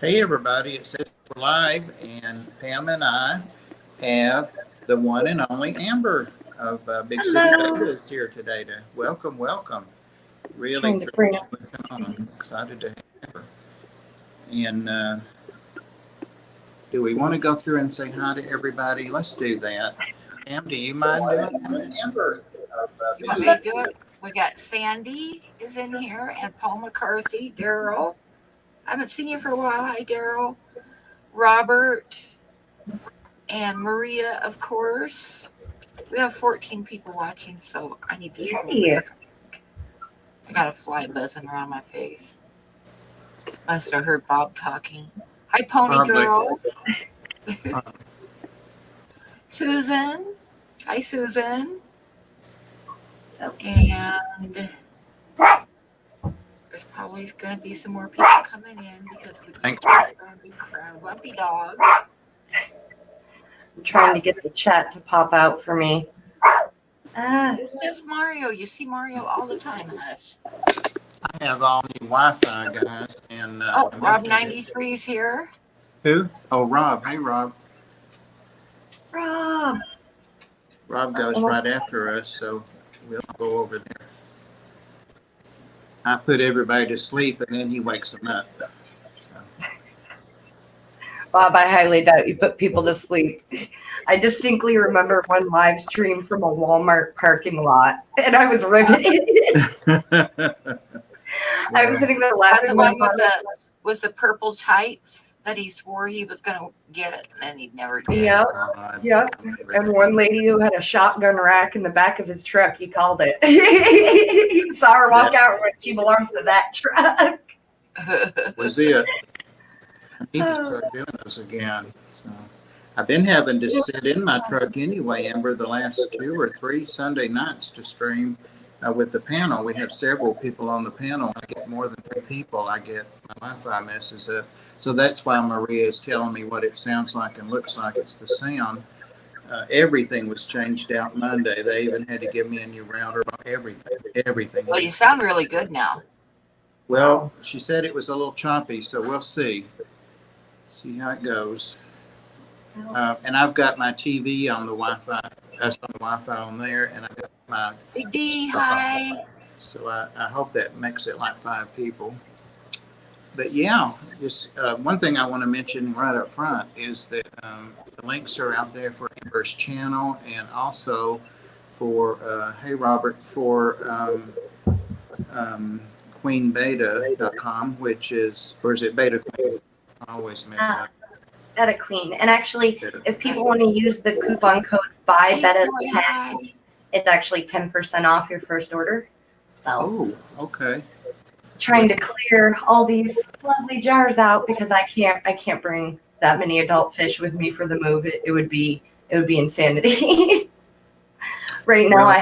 Hey everybody, it says we're live, and Pam and I have the one and only Amber of Big City Bettas here today to welcome. Really thrilled to come on. Excited to have her. And do we want to go through and say hi to everybody? Let's do that. Pam, do you mind doing that? Amber of You Big want me City. to do it? We got Sandy is in here and Paul McCarthy, Daryl. I haven't seen you for a while. Hi, Daryl. Robert and Maria, of course. We have 14 people watching, so I need to scroll back. I got a fly buzzing around my face. Must have heard Bob talking. Hi, Pony Girl. Susan. Hi, Susan. And there's probably going to be some more people coming in because we've got a big crowd. Lumpy Dog. I'm trying to get the chat to pop out for me. It's just Mario. You see Mario all the time, Hush. I have all new Wi-Fi, guys. And Rob 93's here. Who? Oh, Rob. Hey, Rob. Rob. Rob goes right after us, so we'll go over there. I put everybody to sleep, and then he wakes them up. So. Bob, I highly doubt you put people to sleep. I distinctly remember one live stream from a Walmart parking lot, and I was riveted. I was sitting there laughing. The one with the purple tights that he swore he was going to get, and then he never did. Yep. And one lady who had a shotgun rack in the back of his truck, he called it. He saw her walk out when she belongs to that truck. Was it? I need to start doing those again. So I've been having to sit in my truck anyway, Amber, the last 2 or 3 Sunday nights to stream with the panel. We have several people on the panel. I get more than 3 people. I get my Wi-Fi messes up. So that's why Maria is telling me what it sounds like and looks like. It's the sound. Everything was changed out Monday. They even had to give me a new router. Everything. Well, you sound really good now. Well, she said it was a little choppy, so we'll see. See how it goes. And I've got my TV on the Wi-Fi. That's on the Wi-Fi on there, and I've got my Big D, hi. So I hope that makes it like 5 people. But yeah, just one thing I want to mention right up front is that the links are out there for Amber's channel, and also for hey Robert, for queenbeta.com, which is, or is it Beta Queen? I always mess up. Beta Queen. And actually, if people want to use the coupon code BuyBettas10, it's actually 10% off your first order. So, okay. Trying to clear all these lovely jars out because I can't bring that many adult fish with me for the move. It would be insanity. Right now, I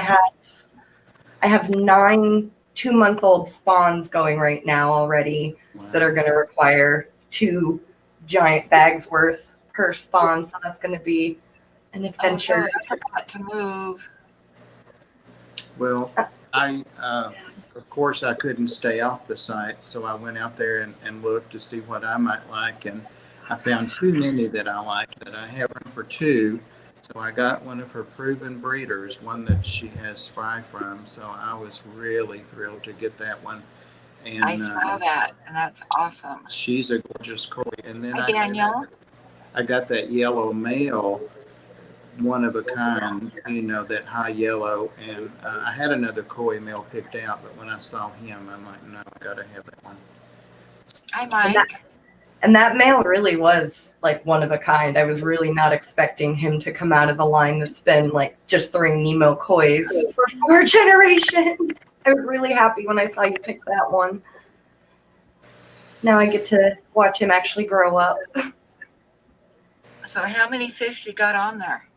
have 9 2-month-old spawns going right now already that are going to require 2 giant bags worth per spawn. So that's going to be an adventure. I forgot to move. Well, of course, I couldn't stay off the site, so I went out there and looked to see what I might like, and I found too many that I liked. That I have room for 2, so I got one of her proven breeders, one that she has fry from. So I was really thrilled to get that one. And I saw that, and that's awesome. She's a gorgeous koi. And then Danielle. I got that yellow male, one of a kind, that high yellow, and I had another koi male picked out, but when I saw him, I'm like, no, I gotta have that one. Hi, Mike. And that male really was like one of a kind. I was really not expecting him to come out of a line that's been like just throwing Nemo kois for 4 generations. I was really happy when I saw you pick that one. Now I get to watch him actually grow up. So how many fish you got on there?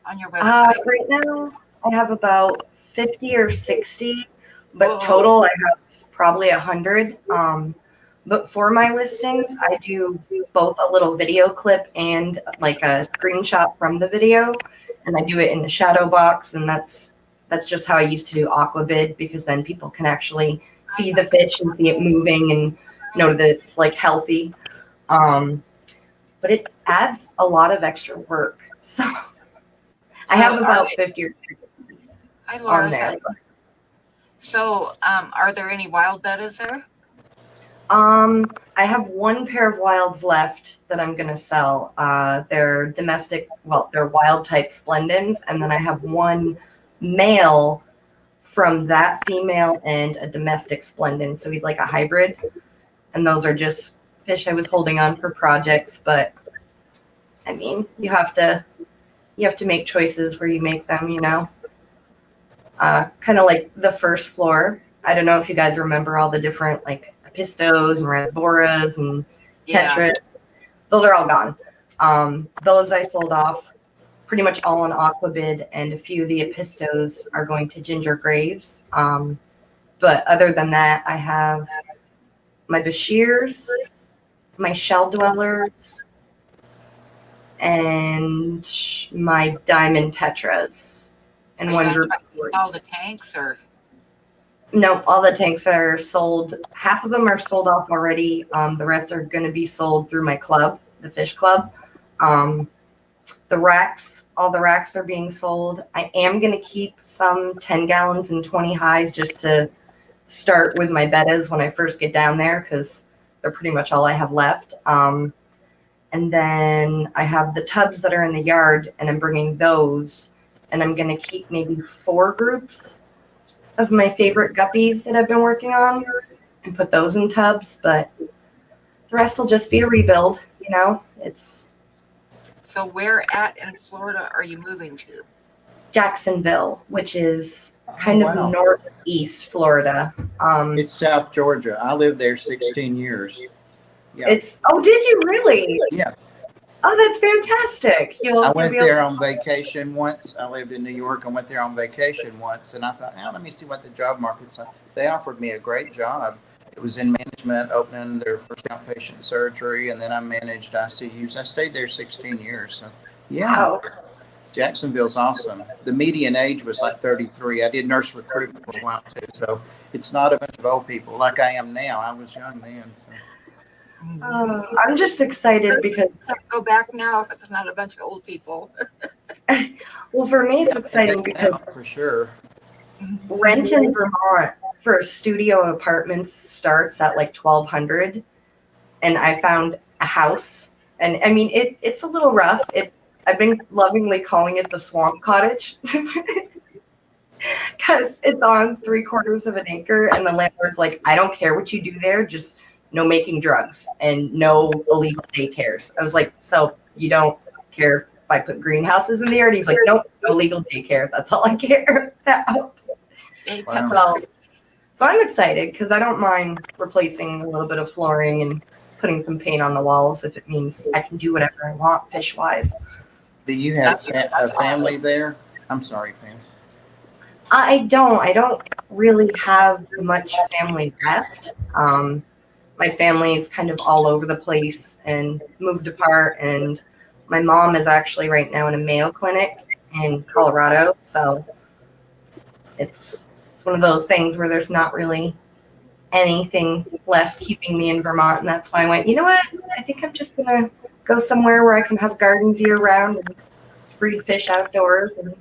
On your website? Right now, I have about 50 or 60, but total I have probably 100. But for my listings, I do both a little video clip and like a screenshot from the video, and I do it in the shadow box, and that's just how I used to do Aquabid, because then people can actually see the fish and see it moving and know that it's like healthy. But it adds a lot of extra work. So I have about 50 Hi, on Laura. there. So, are there any wild bettas there? I have one pair of wilds left that I'm gonna sell. They're domestic, well, they're wild type Splendens, and then I have one male from that female and a domestic Splendin. So he's like a hybrid, and those are just fish I was holding on for projects. But I mean, you have to make choices where you make them, you know. Kind of like the first floor. I don't know if you guys remember all the different like pistos and rasboras and tetras. Those are all gone. Those I sold off pretty much all on aquabid, and a few of the pistos are going to Ginger Graves. But other than that, I have my Bashirs, my Shell Dwellers, and my Diamond Tetras. And Are you one gonna group try of to eat all the boards. tanks, or No, all the tanks are sold. Half of them are sold off already. The rest are going to be sold through my club, the fish club. The racks, all the racks are being sold. I am going to keep some 10 gallons and 20 highs just to start with my bettas when I first get down there, because they're pretty much all I have left. And then I have the tubs that are in the yard, and I'm bringing those. And I'm going to keep maybe 4 groups of my favorite guppies that I've been working on and put those in tubs. But the rest will just be a rebuild, you know. It's so where at in Florida are you moving to? Jacksonville, which is kind of Wow. northeast Florida. It's South Georgia. I lived there 16 years. Yeah. Oh, did you really? Yeah. Oh, that's fantastic. I went there on vacation once. I lived in New York. I went there on vacation once, and I thought, let me see what the job market's like. They offered me a great job. It was in management, opening their first outpatient surgery, and then I managed ICUs. I stayed there 16 years. So, yeah. Wow. Jacksonville's awesome. The median age was like 33. I did nurse recruitment for a while too, so it's not a bunch of old people like I am now. I was young then. So. I'm just excited because Go back now if it's not a bunch of old people. well, for me it's exciting because For sure. rent in Vermont for studio apartments starts at like $1,200, and I found a house, and I mean it's a little rough. I've been lovingly calling it the swamp cottage because it's on 3/4 of an acre, and the landlord's like, I don't care what you do there, just no making drugs and no illegal daycares. I was like, so you don't care if I put greenhouses in the yard? He's like, nope, no legal daycare. That's all I care about. Wow. So I'm excited because I don't mind replacing a little bit of flooring and putting some paint on the walls if it means I can do whatever I want fish-wise. Do you have a family there? I'm sorry, Pam. I don't really have much family left. My family is kind of all over the place and moved apart, and my mom is actually right now in a Mayo Clinic in Colorado. So it's one of those things where there's not really anything left keeping me in Vermont, and that's why I went, you know what? I think I'm just gonna go somewhere where I can have gardens year round and breed fish outdoors and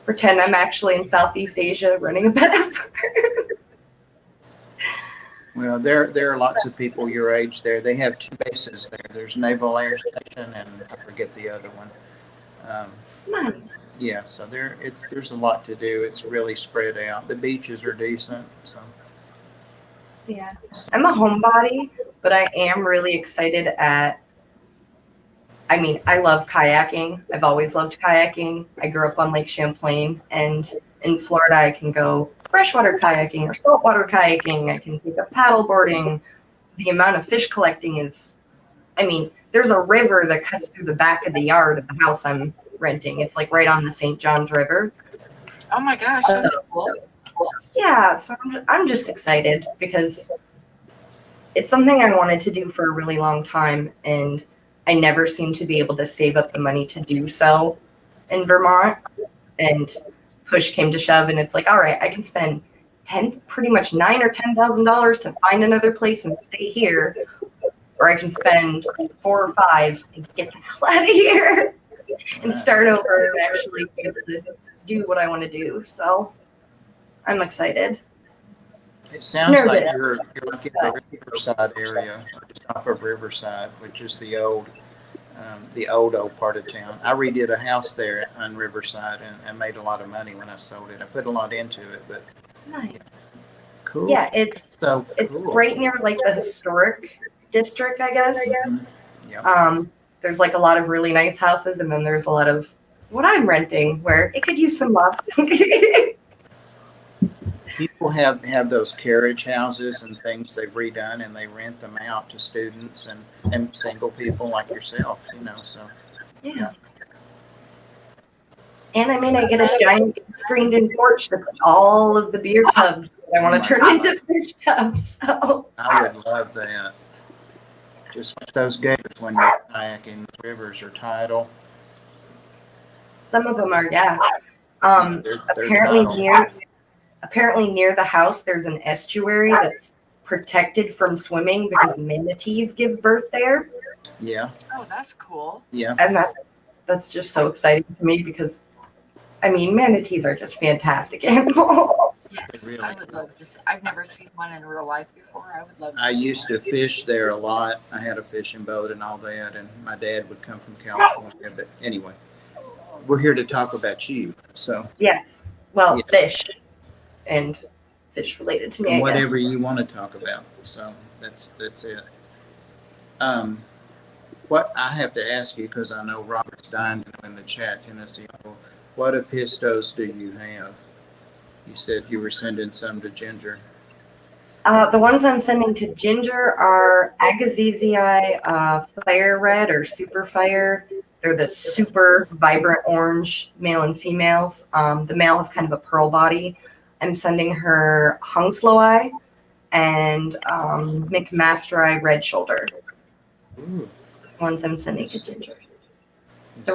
pretend I'm actually in Southeast Asia running a betta farm. Well, there are lots of people your age there. They have 2 bases there. There's Naval Air Station, and I forget the other one. Nice. Yeah, so there's a lot to do. It's really spread out. The beaches are decent. So Yeah. I'm a homebody, but I am really excited I love kayaking. I've always loved kayaking. I grew up on Lake Champlain, and in Florida I can go freshwater kayaking or saltwater kayaking. I can take up paddle boarding. The amount of fish collecting is, there's a river that cuts through the back of the yard of the house I'm renting. It's like right on the St. Johns River. Oh my gosh, that's cool. Yeah, so I'm just excited because it's something I wanted to do for a really long time, and I never seem to be able to save up the money to do so in Vermont. And push came to shove, and it's like, all right, I can spend pretty much $9,000 or $10,000 to find another place and stay here, or I can spend 4 or 5 and get the hell out of here and start over and actually be able to do what I want to do. So I'm excited. It sounds Nervous. like you're like in the Riverside area, just off of Riverside, which is the old part of town. I redid a house there on Riverside and made a lot of money when I sold it. I put a lot into it, but Nice. cool. Yeah, it's So it's cool. right near like the historic district, I guess. Mhm. Yeah. There's like a lot of really nice houses, and then there's a lot of what I'm renting where it could use some love. People have those carriage houses and things they've redone, and they rent them out to students and single people like yourself, so. Yeah. And I get a giant screened-in porch to put all of the beer tubs that I want to turn into fish tubs. So I would love that. Just watch those gators when you're kayaking. The rivers are tidal. some of them are, yeah. They're Apparently near the house, there's an estuary that's protected from swimming because manatees give birth there. Yeah. Oh, that's cool. Yeah. And that's just so exciting to me because, manatees are just fantastic animals. Yes, Really? I would love to. I've never seen one in real life before. I would love to. I see used one. to fish there a lot. I had a fishing boat and all that, and my dad would come from California. But anyway, we're here to talk about you. So Yes. Well, Yes. fish and fish related to me, I whatever guess. you want to talk about. So that's it. What I have to ask you, because I know Robert's dying to know in the chat, Tennessee, what apistos do you have? You said you were sending some to Ginger. The ones I'm sending to Ginger are Agassizi Fire Red or Super Fire. They're the super vibrant orange, male and females. The male has kind of a pearl body. I'm sending her Hungsloweye and McMaster Red Shoulder. Ooh. Ones I'm sending to Ginger. The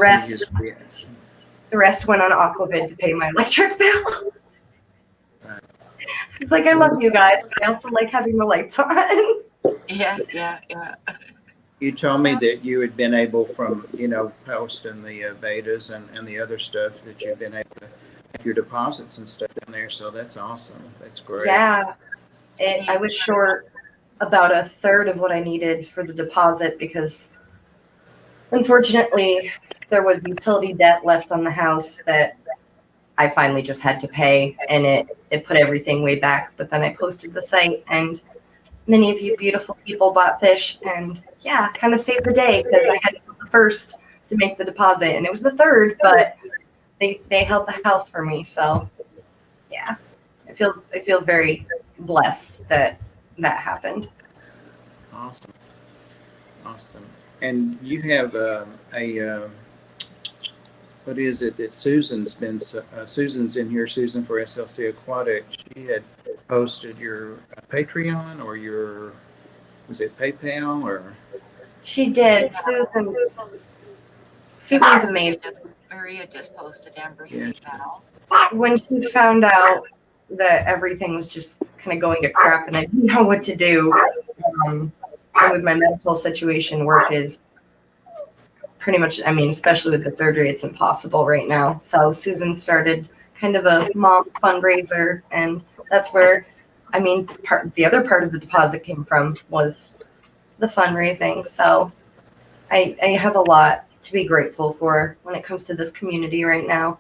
The rest went on Aquavid to pay my electric bill. Right. It's like, I love you guys, but I also like having the lights on. Yeah. You told me that you had been able from, posting the Bettas and the other stuff that you've been able to make your deposits and stuff in there. So that's awesome. That's great. Yeah. And I was short about 1/3 of what I needed for the deposit because unfortunately there was utility debt left on the house that I finally just had to pay, and it put everything way back. But then I posted the site, and many of you beautiful people bought fish, and yeah, kind of saved the day because I had to be the first to make the deposit, and it was the third, but they held the house for me. So yeah, I feel very blessed that happened. Awesome. And you have what is it that Susan's been, Susan's in here, Susan for SLC Aquatic. She had posted your Patreon or was it PayPal or? She did. Susan's amazing. Maria just posted Amber's Yeah. PayPal. When she found out that everything was just kind of going to crap and I didn't know what to do, and with my medical situation, work is pretty much, especially with the surgery, it's impossible right now. So Susan started kind of a mom fundraiser, and that's where, the other part of the deposit came from was the fundraising. So I have a lot to be grateful for when it comes to this community right now.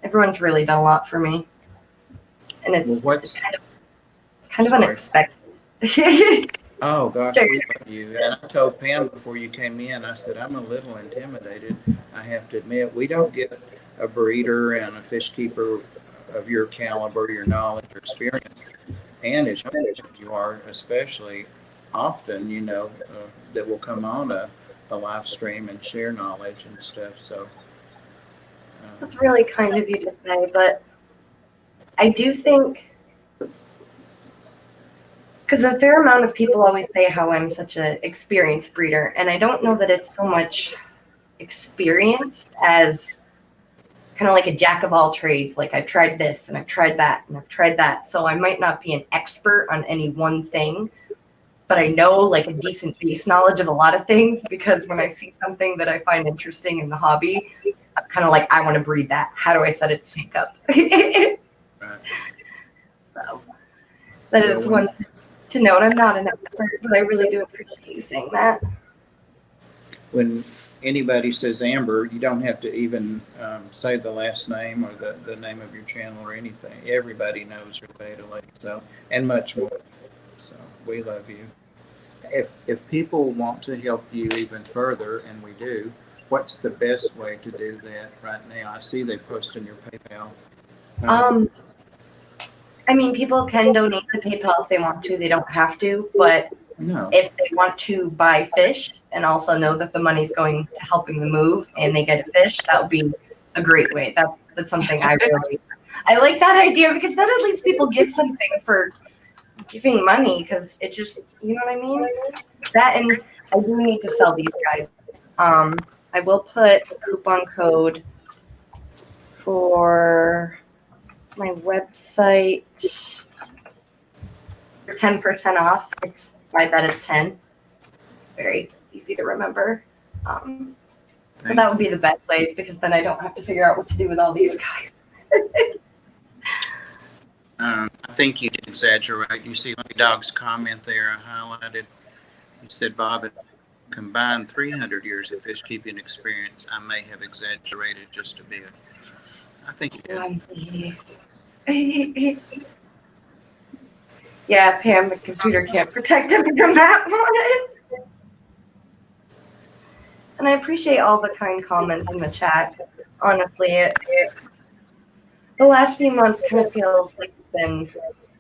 Everyone's really done a lot for me, and it's kind of unexpected. Oh gosh, we love you. And I told Pam before you came in, I said, I'm a little intimidated. I have to admit, we don't get a breeder and a fish keeper of your caliber, your knowledge, your experience, and as young as you are, especially often, that will come on a live stream and share knowledge and stuff. So That's really kind of you to say, but I do think, because a fair amount of people always say how I'm such an experienced breeder, and I don't know that it's so much experience as kind of like a jack of all trades. Like I've tried this and I've tried that and I've tried that. So I might not be an expert on any one thing, but I know like a decent base knowledge of a lot of things, because when I see something that I find interesting in the hobby, I'm kind of like, I want to breed that. How do I set its tank up? Right. So that is one to note. I'm not an expert, but I really do appreciate you saying that. When anybody says Amber, you don't have to even say the last name or the name of your channel or anything. Everybody knows your beta lady, so, and much more. So we love you. If people want to help you even further, and we do, what's the best way to do that right now? I see they post on your PayPal. I mean, people can donate to PayPal if they want to. They don't have to, but No. if they want to buy fish and also know that the money's going to helping the move and they get a fish, that would be a great way. That's something I like that idea, because then at least people get something for giving money, because it just, you know what I mean? That, and I do need to sell these guys. I will put a coupon code for my website for 10% off. It's my Bettas 10. It's very easy to remember. So that would be the best way, because then I don't have to figure out what to do with all these guys. I think you did exaggerate. You see my dog's comment there I highlighted. You said, Bob, it combined 300 years of fish keeping experience. I may have exaggerated just a bit. I think you did. Yeah, Pam, the computer can't protect him from that one. And I appreciate all the kind comments in the chat. Honestly, the last few months kind of feels like it's been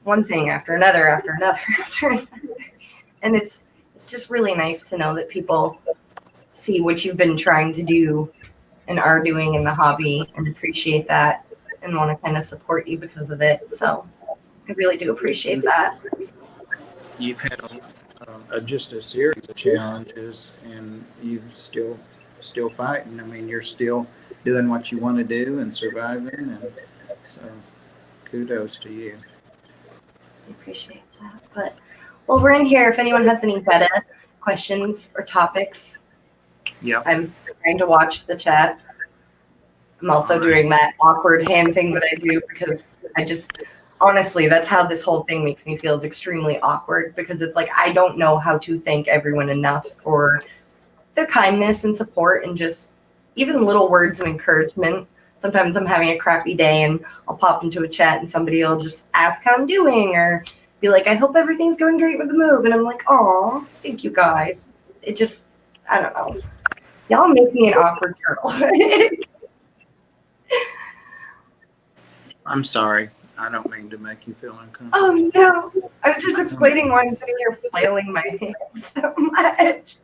one thing after another, after another, after another. And it's just really nice to know that people see what you've been trying to do and are doing in the hobby and appreciate that and want to kind of support you because of it. So I really do appreciate that. You've had just a series of challenges, and you still fighting. I mean, you're still doing what you want to do and surviving, and so kudos to you. I appreciate that. But well, we're in here. If anyone has any beta questions or topics, yeah, I'm trying to watch the chat. I'm also doing that awkward hand thing that I do, because I just, honestly, that's how this whole thing makes me feel, is extremely awkward, because it's like I don't know how to thank everyone enough for their kindness and support and just even little words of encouragement. Sometimes I'm having a crappy day and I'll pop into a chat and somebody will just ask how I'm doing or be like, I hope everything's going great with the move. And I'm like, oh, thank you guys. It just, I don't know. Y'all make me an awkward turtle. I'm sorry. I don't mean to make you feel uncomfortable. Oh no. I was just explaining why I'm sitting here flailing my hands so much.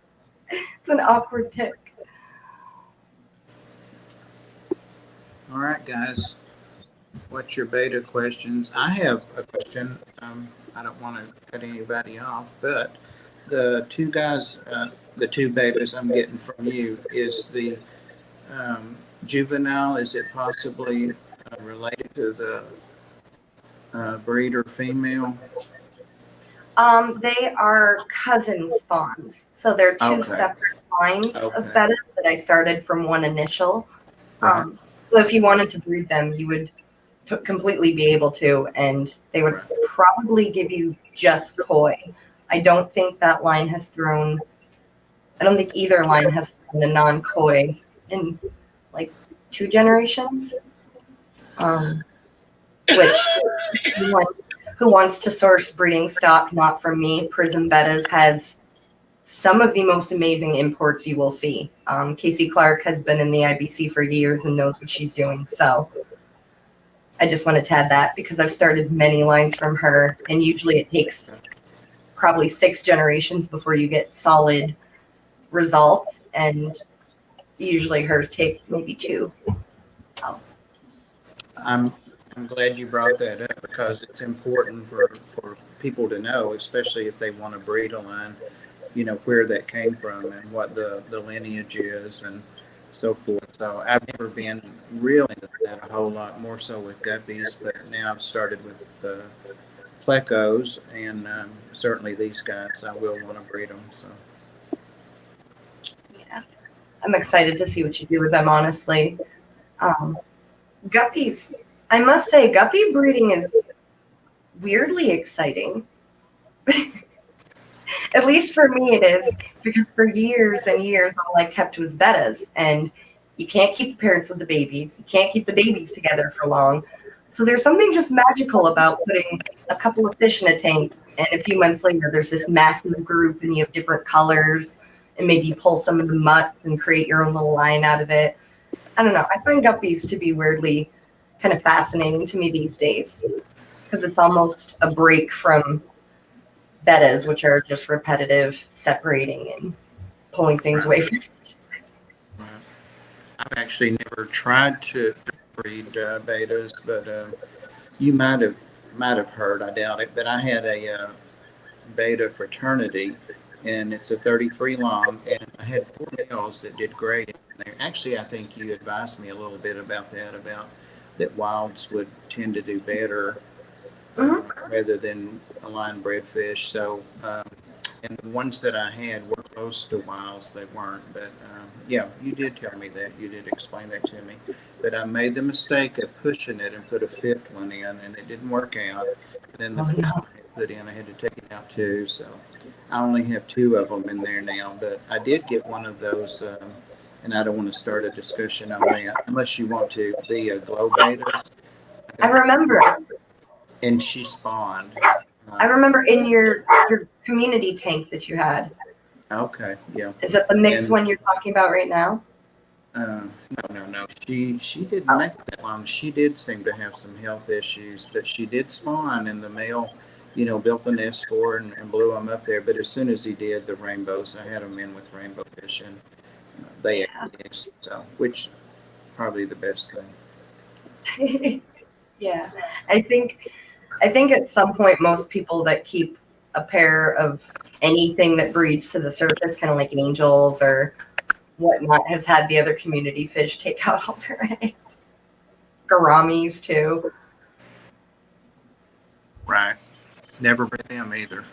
It's an awkward tick. All right, guys. What's your beta questions? I have a question. I don't want to cut anybody off, but the two guys, the two betas I'm getting from you is the juvenile. Is it possibly related to the breeder female? They are cousin spawns. So they're two separate lines of bettas that I started from one initial. Right. So if you wanted to breed them, you would completely be able to, and they would probably give you just koi. I don't think that line has thrown, I don't think either line has thrown a non-koi in like 2 generations. Which who wants to source breeding stock not from me, Prism Bettas has some of the most amazing imports you will see. Casey Clark has been in the IBC for years and knows what she's doing. So I just wanted to add that, because I've started many lines from her, and usually it takes probably 6 generations before you get solid results, and usually hers take maybe 2. So I'm glad you brought that up, because it's important for people to know, especially if they want to breed a line, you know, where that came from and what the lineage is. And so forth. So I've never been really into that a whole lot, more so with guppies, but now I've started with the plecos, and certainly these guys, I will want to breed them. So Yeah, I'm excited to see what you do with them, honestly. Guppies, I must say, guppy breeding is weirdly exciting. At least for me, it is, because for years and years, all I kept was bettas, and you can't keep the parents with the babies. You can't keep the babies together for long. So there's something just magical about putting a couple of fish in a tank, and a few months later, there's this massive group, and you have different colors, and maybe you pull some of the mutts and create your own little line out of it. I don't know. I find guppies to be weirdly kind of fascinating to me these days, because it's almost a break from bettas, which are just repetitive separating and pulling things away from it. I've actually never tried to breed betas, but you might have heard. I doubt it, but I had a beta fraternity, and it's a 33 long, and I had 4 males that did great in there. Actually, I think you advised me a little bit about that wilds would tend to do better rather than a line bred fish. So, and the ones that I had were close to wilds. They weren't, but yeah, you did tell me that. You did explain that to me. But I made the mistake of pushing it and put a 5th one in, and it didn't work out. And then the 4th one I put in, I had to take it out too. So I only have 2 of them in there now. But I did get one of those, and I don't want to start a discussion on that unless you want to. The glow betas. I remember. And she spawned. I remember in your community tank that you had. Okay, yeah. Is that the mixed one you're talking about right now? No. She didn't make it that long. She did seem to have some health issues, but she did spawn, and the male, built a nest for her and blew them up there. But as soon as he did, the rainbows, I had them in with rainbow fish, and they ate, so which probably the best thing. Yeah, I think at some point most people that keep a pair of anything that breeds to the surface, kind of like angels or whatnot, has had the other community fish take out all their eggs. Gouramis too. Right. Never bred them either.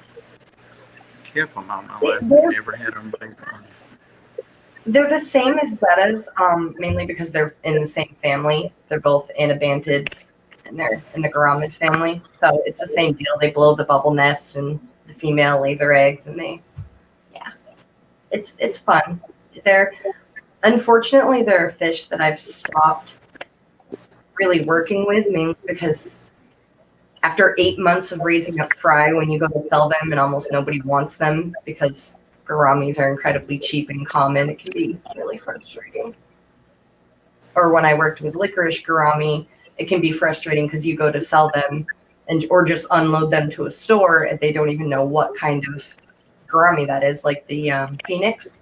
Kept them on my list. Never had them breed them. They're the same as bettas, mainly because they're in the same family. They're both anabantids, and they're in the gourami family. So it's the same deal. They blow the bubble nest, and the female lays her eggs, and it's fun. Unfortunately, there are fish that I've stopped really working with, mainly because after 8 months of raising up fry, when you go to sell them and almost nobody wants them because gouramis are incredibly cheap and common, it can be really frustrating. Or when I worked with licorice gourami, it can be frustrating because you go to sell them or just unload them to a store and they don't even know what kind of gourami that is, like the Phoenix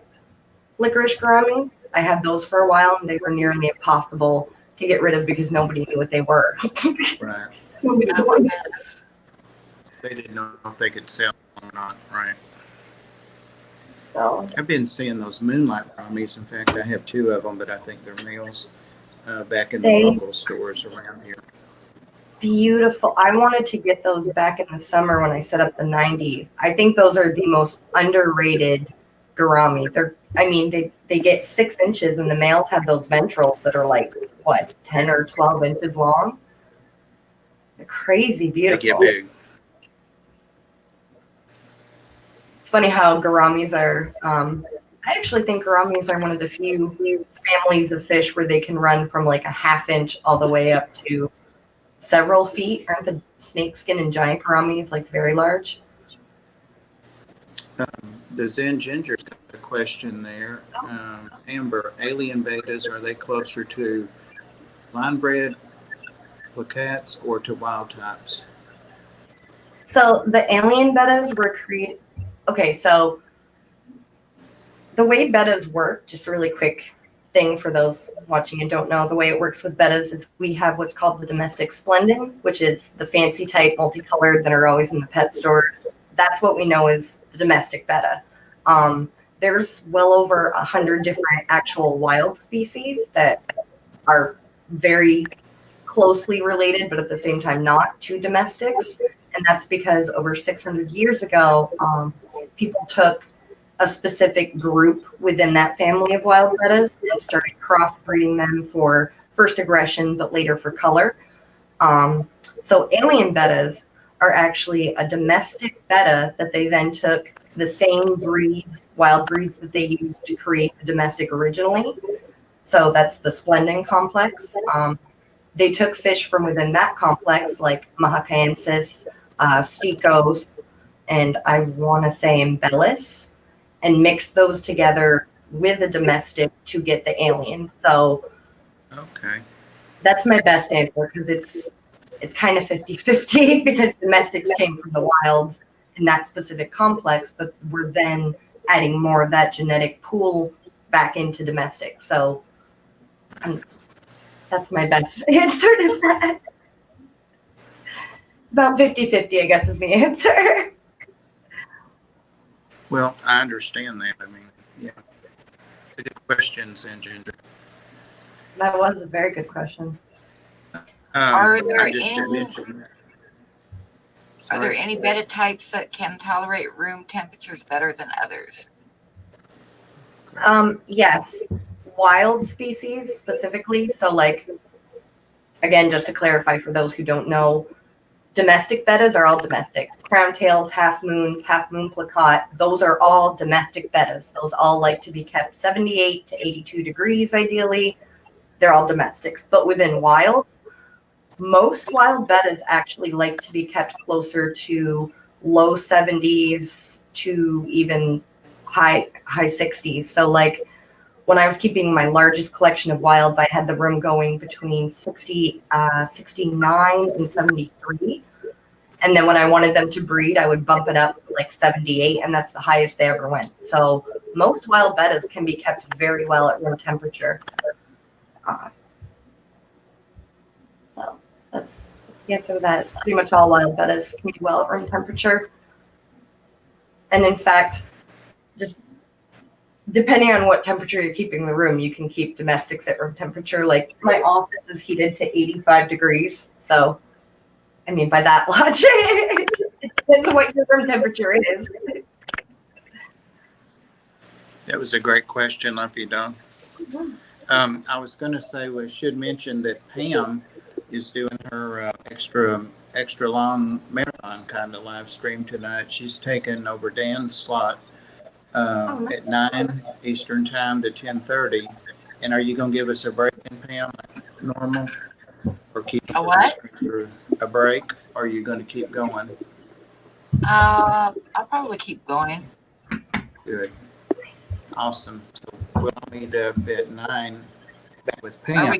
licorice gouramis. I had those for a while, and they were nearly impossible to get rid of because nobody knew what they were. Right. Oh, yes. They didn't know if they could sell them or not. Right. So I've been seeing those moonlight gouramis. In fact, I have 2 of them, but I think they're males back in the local stores around here. Beautiful. I wanted to get those back in the summer when I set up the 90. I think those are the most underrated gourami. They get 6 inches, and the males have those ventrals that are like, what, 10 or 12 inches long? They're crazy beautiful. They get big. It's funny how gouramis are, I actually think gouramis are one of the few families of fish where they can run from like a 1/2 inch all the way up to several feet. Aren't the snakeskin and giant gouramis like very large? The Zen Ginger's got a question there. Amber, alien betas, are they closer to line bred placats or to wild types? So the alien bettas were created. Okay, so the way bettas work, just a really quick thing for those watching and don't know, the way it works with bettas is we have what's called the domestic splendid, which is the fancy type, multicolored, that are always in the pet stores. That's what we know as the domestic betta. there's well over 100 different actual wild species that are very closely related, but at the same time not, to domestics. And that's because over 600 years ago, people took a specific group within that family of wild bettas and started crossbreeding them for first aggression, but later for color. So alien bettas are actually a domestic betta that they then took the same breeds, wild breeds that they used to create the domestic originally. So that's the Splendid complex. They took fish from within that complex, like Mahacaensis, Stikos, and I want to say Embellis, and mixed those together with a domestic to get the alien. So Okay. that's my best answer, because it's kind of 50-50 because domestics came from the wilds in that specific complex, but we're then adding more of that genetic pool back into domestic. So that's my best answer to that. About 50-50, I guess, is the answer. Well, I understand that. I mean, yeah. Good questions, Ginger. That was a very good question. Are there I just should any- mention that. Are there Sorry. any betta types that can tolerate room temperatures better than others? Yes, wild species specifically. So, like, again, just to clarify for those who don't know, domestic bettas are all domestics. Crown tails, half moon placotte, those are all domestic bettas. Those all like to be kept 78 to 82 degrees ideally. They're all domestics. But within wilds, most wild bettas actually like to be kept closer to low 70s to even high 60s. So, like, when I was keeping my largest collection of wilds, I had the room going between 69 and 73. And then when I wanted them to breed, I would bump it up to like 78, and that's the highest they ever went. So most wild bettas can be kept very well at room temperature. So that's the answer to that. It's pretty much all wild bettas can do well at room temperature. And in fact, just depending on what temperature you're keeping the room, you can keep domestics at room temperature. Like, my office is heated to 85 degrees. So, I mean, by that logic, it depends on what your room temperature is. That was a great question, Lumpy Dog. I was going to say, we should mention that Pam is doing her extra long marathon kind of live stream tonight. She's taken over Dan's slot nice. at 9 Eastern time to 10:30. And are you going to give us a break, Pam, like normal? Or keep A what? a break? Or are you going to keep going? I'll probably keep going. Good. Awesome. So we'll meet up at 9 back with Or Pam.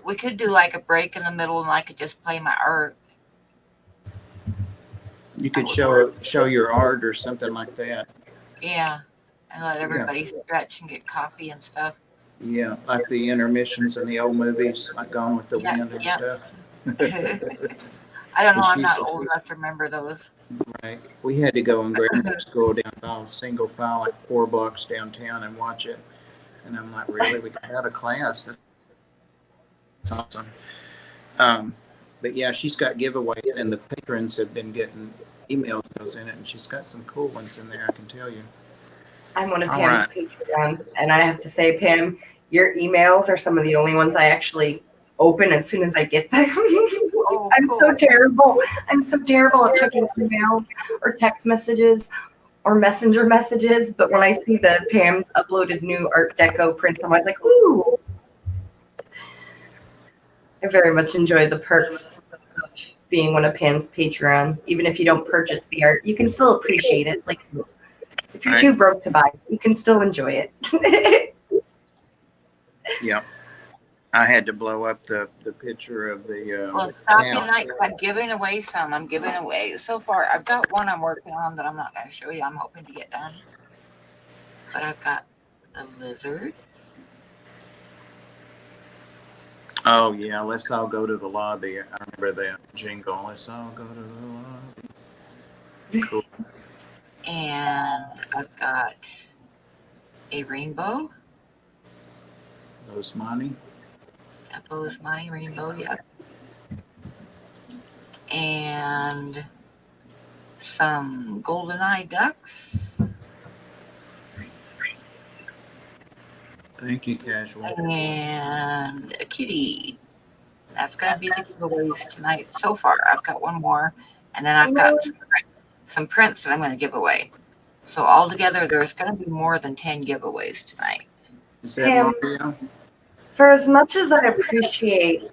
we could do like a break in the middle, and I could just play my art. You could show your art or something like that. Yeah, and let everybody stretch and get coffee and stuff. Yeah, like the intermissions in the old movies, like Gone with the Yeah, Wind and yeah. stuff. I don't know. I'm She's- not old enough to remember those. Right. We had to go in grammar school down single file, like 4 blocks downtown, and watch it. And I'm like, really? We got out of class. That's awesome. But yeah, she's got giveaways, and the patrons have been getting emails in it, and she's got some cool ones in there, I can tell you. I'm one of All Pam's Patreons, and I have to say, Pam, your emails are some of the only ones I actually open as soon as I get them. Oh, I'm cool. so terrible. I'm so terrible at checking emails or text messages or messenger messages. But when I see the Pam's uploaded new Art Deco prints, I'm always like, ooh. I very much enjoy the perks of being one of Pam's Patreon. Even if you don't purchase the art, you can still appreciate it. Like, if you're too broke to buy, you can still enjoy it. Yeah. I had to blow up the picture of the Well, stop town. tonight. I'm giving away some. I'm giving away. So far, I've got one I'm working on that I'm not going to show you. I'm hoping to get done. But I've got a lizard. Oh, yeah, let's all go to the lobby. I remember that jingle. Let's all go to the lobby. Cool. And I've got a rainbow, Bosemani. a Bosemani rainbow, yep. And some golden-eye ducks. Thank you, Casual. And a kitty. That's going to be the giveaways tonight. So far, I've got one more. And then I've got some prints that I'm going to give away. So altogether, there's going to be more than 10 giveaways tonight. Is that Pam, Mario? For as much as I appreciate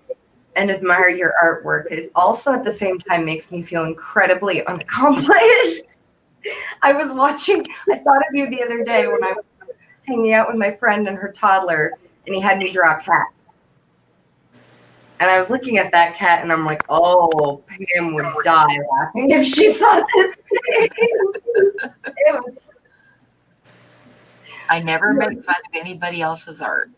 and admire your artwork, it also at the same time makes me feel incredibly unaccomplished. I thought of you the other day when I was hanging out with my friend and her toddler, and he had me draw a cat. And I was looking at that cat, and I'm like, oh, Pam would die laughing if she saw this thing. It was. I never make fun of anybody else's art.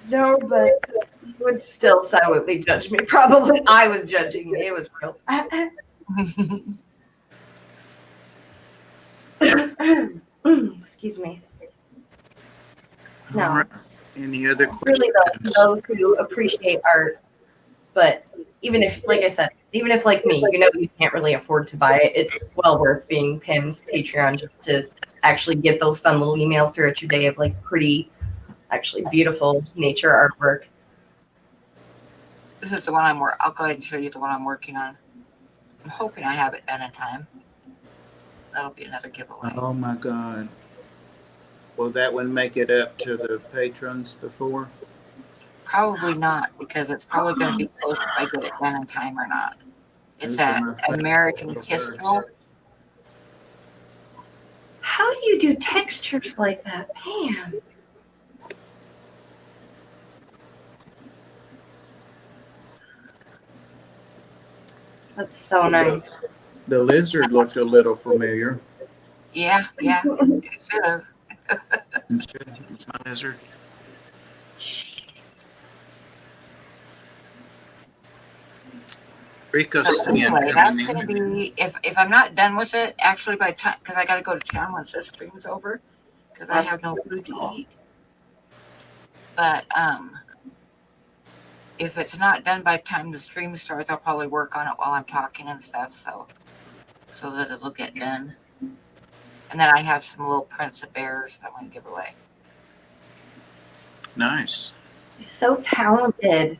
No, but you would still silently judge me. Probably I was judging me. It was real. Excuse me. No. All right. Any other questions? Really, those who appreciate art, but even if, like I said, even if like me, you can't really afford to buy it, it's well worth being Pam's Patreon just to actually get those fun little emails throughout your day of like pretty, actually beautiful nature artwork. This is the one I'll go ahead and show you the one I'm working on. I'm hoping I have it done in time. That'll be another giveaway. Oh my God. Will that one make it up to the patrons before? Probably not, because it's probably going to be close if I get it done in time or not. It's an American Pistol. How do you do textures like that, Pam? That's so nice. The lizard looked a little familiar. Yeah, it should have. It's my lizard. Rico's So anyway, that's going to be, if I'm not done with it, actually by time, because I got to go to town once this stream's over, because I have no food to eat. But if it's not done by the time the stream starts, I'll probably work on it while I'm talking and stuff, so that it'll get done. And then I have some little prints of bears that I'm going to give away. Nice. He's so talented.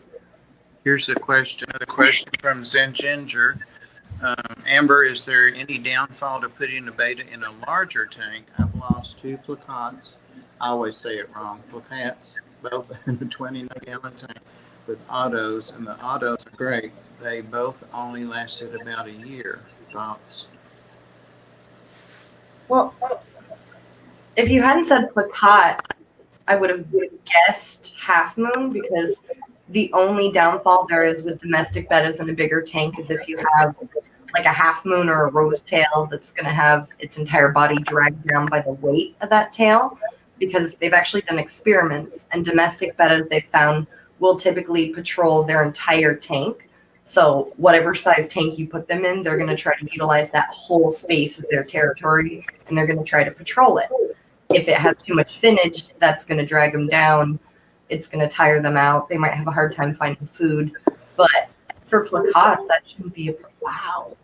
Here's a question. Another question from Zen Ginger. Amber, is there any downfall to putting a beta in a larger tank? I've lost 2 placots. I always say it wrong. Placats, both in the 29-gallon tank with autos, and the autos are great. They both only lasted about a year. Thoughts? Well, if you hadn't said placat, I would have guessed half moon, because the only downfall there is with domestic bettas in a bigger tank is if you have like a half moon or a rose tail that's going to have its entire body dragged down by the weight of that tail, because they've actually done experiments, and domestic bettas they've found will typically patrol their entire tank. So whatever size tank you put them in, they're going to try to utilize that whole space of their territory, and they're going to try to patrol it. If it has too much finnage, that's going to drag them down. It's going to tire them out. They might have a hard time finding food. But for placats, that shouldn't be wow.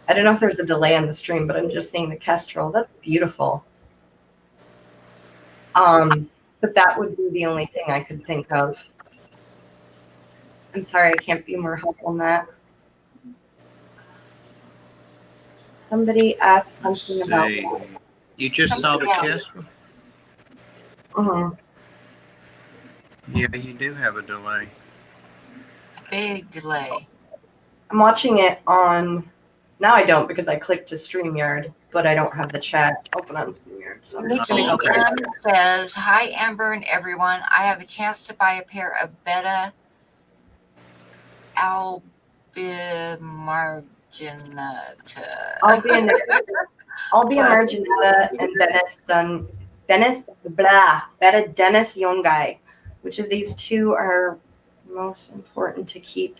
I don't know if there's a delay on the stream, but I'm just seeing the kestrel. That's beautiful. But that would be the only thing I could think of. I'm sorry, I can't be more helpful on that. Somebody asked something about. You just saw the kestrel? Uh-huh. Yeah, you do have a delay. A big delay. I'm watching it on. Now I don't, because I clicked to StreamYard, but I don't have the chat open on StreamYard. So I'm just going to Nikki go. M says, "Hi Amber and everyone. I have a chance to buy a pair of Betta albimarginata. Albimarginata and Betta Dennis Youngai. Which of these two are most important to keep?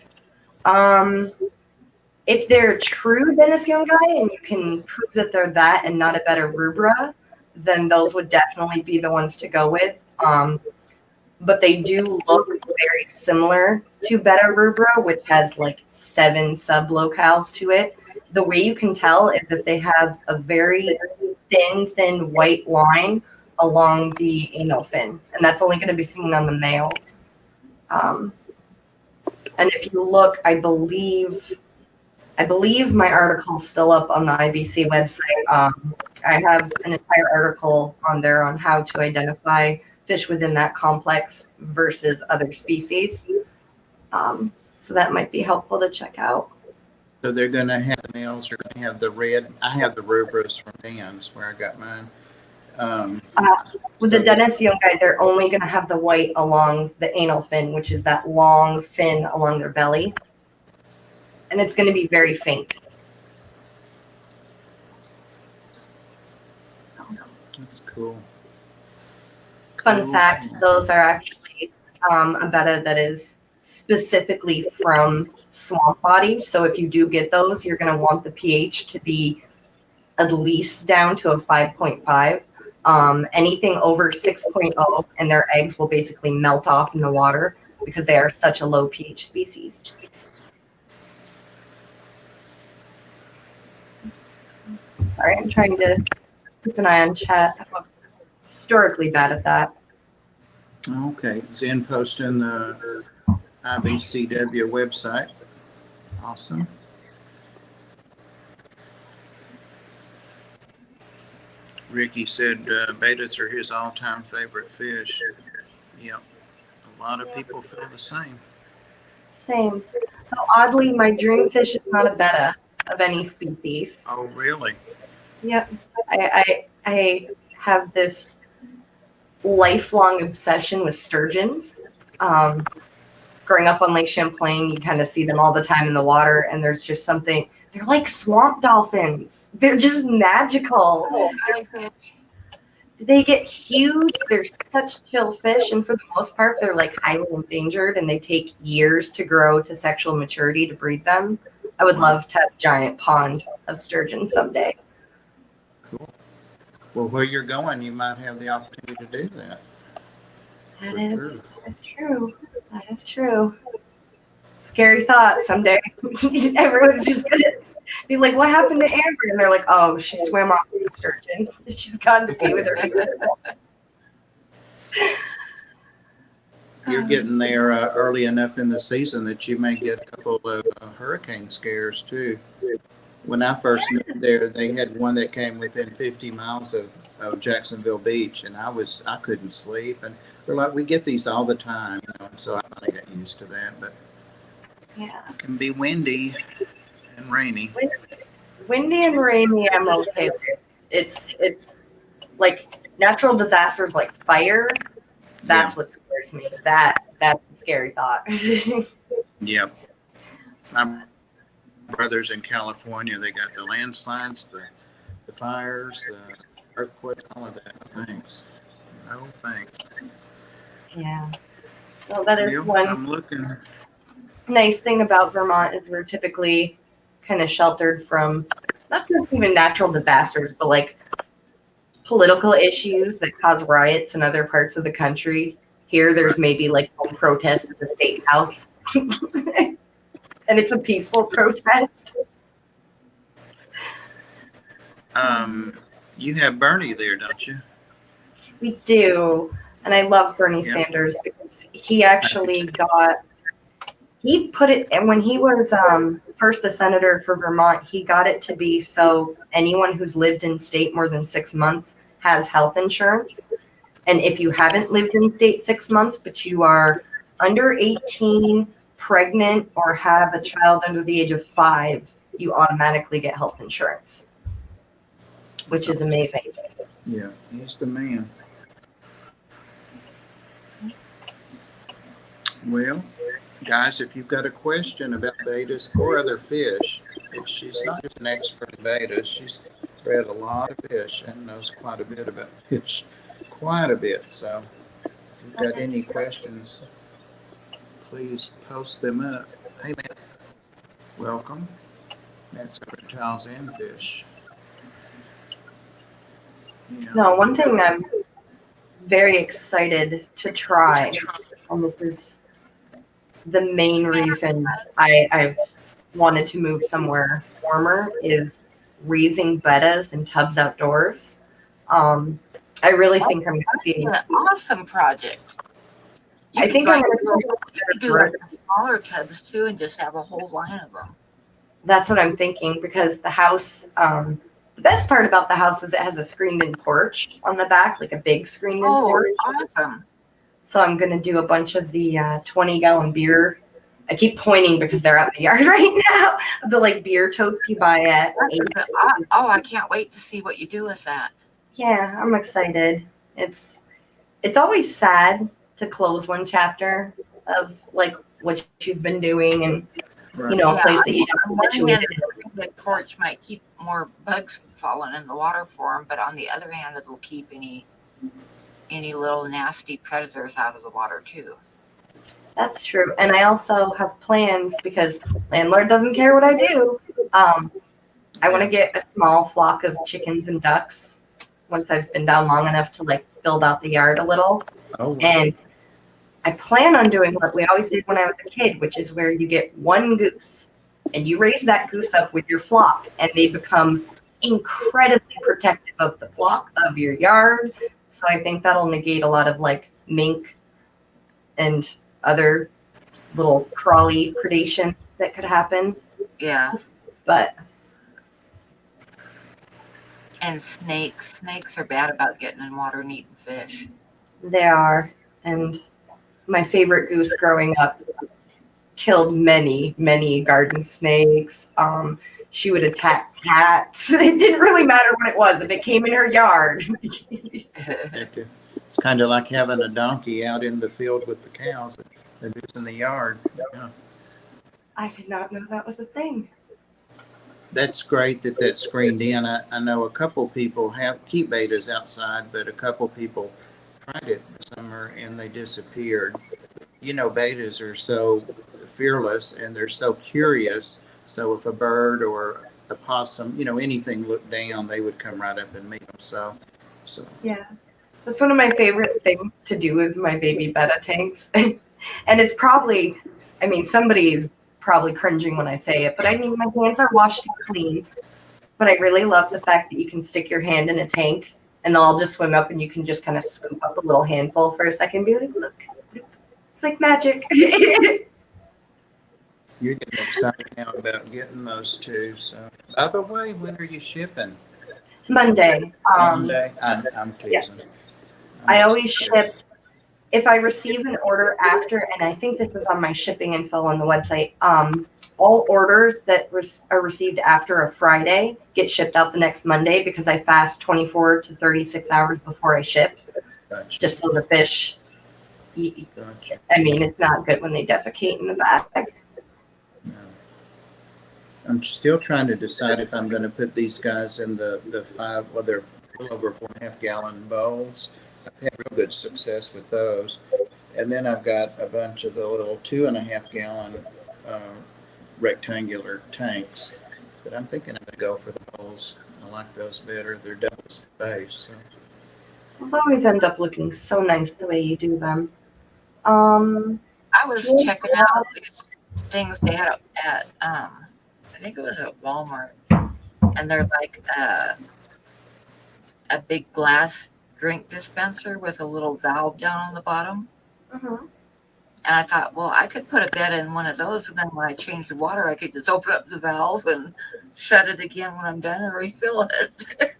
If they're true Dennis Youngai and you can prove that they're that and not a Betta rubra, then those would definitely be the ones to go with. But they do look very similar to Betta rubra, which has like 7 sublocales to it. The way you can tell is if they have a very thin white line along the anal fin, and that's only going to be seen on the males. And if you look, I believe my article's still up on the IBC website. I have an entire article on there on how to identify fish within that complex versus other species. So that might be helpful to check out. So they're going to have, the males are going to have the red. I have the rubras from Dan's where I got mine. With the Dennis Young guide, they're only going to have the white along the anal fin, which is that long fin along their belly. And it's going to be very faint. That's cool. Fun Cool. fact, those are actually a betta that is specifically from swamp bodies. So if you do get those, you're going to want the pH to be at least down to a 5.5. Anything over 6.0 and their eggs will basically melt off in the water because they are such a low pH species. Sorry, I'm trying to keep an eye on chat. I'm historically bad at that. Okay. Zen posting the IBCW website. Awesome. Ricky said bettas are his all-time favorite fish. Yep. A lot of people feel the same. Same. So oddly, my dream fish is not a betta of any species. Oh, really? Yep. I have this lifelong obsession with sturgeons. Growing up on Lake Champlain, you kind of see them all the time in the water, and there's just something. They're like swamp dolphins. They're just magical. I like fish. They get huge. They're such chill fish, and for the most part, they're like highly endangered, and they take years to grow to sexual maturity to breed them. I would love to have a giant pond of sturgeon someday. Cool. Well, where you're going, you might have the opportunity to do that. That For is true. That is true. Scary thought someday. Everyone's just gonna be like, what happened to Amber? And they're like, oh, she swam off with a sturgeon. She's gone to be with her. You're getting there early enough in the season that you may get a couple of hurricane scares too. When I first moved there, they had one that came within 50 miles of Jacksonville Beach, and I couldn't sleep. And they're like, we get these all the time, you know, and so I finally got used to that. But Yeah. it can be windy and rainy. Windy and rainy, I'm okay with. It's like natural disasters like fire. That's what scares me. That's a scary thought. Yep. My brothers in California, they got the landslides, the fires, the earthquakes, all of that. Thanks. No thanks. Yeah. Well, that is Yep, one I'm looking. nice thing about Vermont is we're typically kind of sheltered from not just even natural disasters, but like political issues that cause riots in other parts of the country. Here, there's maybe like a protest at the state house, and it's a peaceful protest. You have Bernie there, don't you? We do, and I love Bernie Yeah. Sanders because he actually he put it, and when he was first a senator for Vermont, he got it to be so anyone who's lived in state more than 6 months has health insurance. And if you haven't lived in state 6 months, but you are under 18, pregnant, or have a child under the age of 5, you automatically get health insurance, which is amazing. Yeah, he's the man. Well, guys, if you've got a question about bettas or other fish, she's not just an expert in bettas. She's bred a lot of fish and knows quite a bit about fish. Quite a bit. So if you've got any questions, please post them up. Hey, Matt. Welcome. That's reptiles and fish. Yeah. No, one thing I'm very excited to try, and this is the main reason I've wanted to move somewhere warmer, is raising bettas in tubs outdoors. I really think I'm going to That's see. an awesome project. You I could think like, I'm going you could to do like the smaller tubs too, and just have a whole line of them. That's what I'm thinking, because the house, the best part about the house is it has a screened-in porch on the back, like a big screened-in Oh, porch. awesome! So I'm going to do a bunch of the 20-gallon beer. I keep pointing because they're out in the yard right now. The like beer totes you buy at. Oh, I can't wait to see what you do with that. Yeah, I'm excited. It's always sad to close one chapter of like what you've been doing, and Right. a place that you On have one hand, situated. the porch might keep more bugs from falling in the water for them, but on the other hand, it'll keep any little nasty predators out of the water too. That's true. And I also have plans, because landlord doesn't care what I do. I want to get a small flock of chickens and ducks once I've been down long enough to like build out the yard a little. Oh, And I plan on doing what we always did when I was a kid, which is where you get one goose and you raise that goose up with your flock, and they become incredibly protective of the flock, of your yard. So I think that'll negate a lot of like mink and other little crawly predation that could happen. Yeah, But and snakes are bad about getting in water and eating fish. they are. And my favorite goose growing up killed many, many garden snakes. She would attack cats. It didn't really matter what it was if it came in her yard. it's kind of like having a donkey out in the field with the cows. They're just in the yard. Yeah. I did not know that was a thing. That's great that that's screened in. I know a couple people keep bettas outside, but a couple people tried it this summer and they disappeared. Bettas are so fearless and they're so curious. So if a bird or a possum, anything looked down, they would come right up and meet them. So Yeah, that's one of my favorite things to do with my baby betta tanks. And it's probably, somebody's probably cringing when I say it, but my hands are washed and clean. But I really love the fact that you can stick your hand in a tank and they'll all just swim up, and you can just kind of scoop up a little handful for a second and be like, look, it's like magic. you're getting excited now about getting those two. So, by the way, when are you shipping? Monday. Monday. I'm teasing. Yes. I always ship. If I receive an order after, and I think this is on my shipping info on the website, all orders that are received after a Friday get shipped out the next Monday, because I fast 24 to 36 hours before I ship, Gotcha. just so the fish, Gotcha. it's not good when they defecate in the bag. No. I'm still trying to decide if I'm going to put these guys in the they're a little over 4.5 gallon bowls. I've had real good success with those. And then I've got a bunch of the little 2.5 gallon rectangular tanks. But I'm thinking I'm going to go for the bowls. I like those better. They're double space. So. Those always end up looking so nice the way you do them. I was checking out these things they had at I think it was at Walmart, and they're like a big glass drink dispenser with a little valve down on the bottom. Mm-hmm. And I thought, well, I could put a bed in one of those, and then when I change the water, I could just open up the valve and shut it again when I'm done and refill it.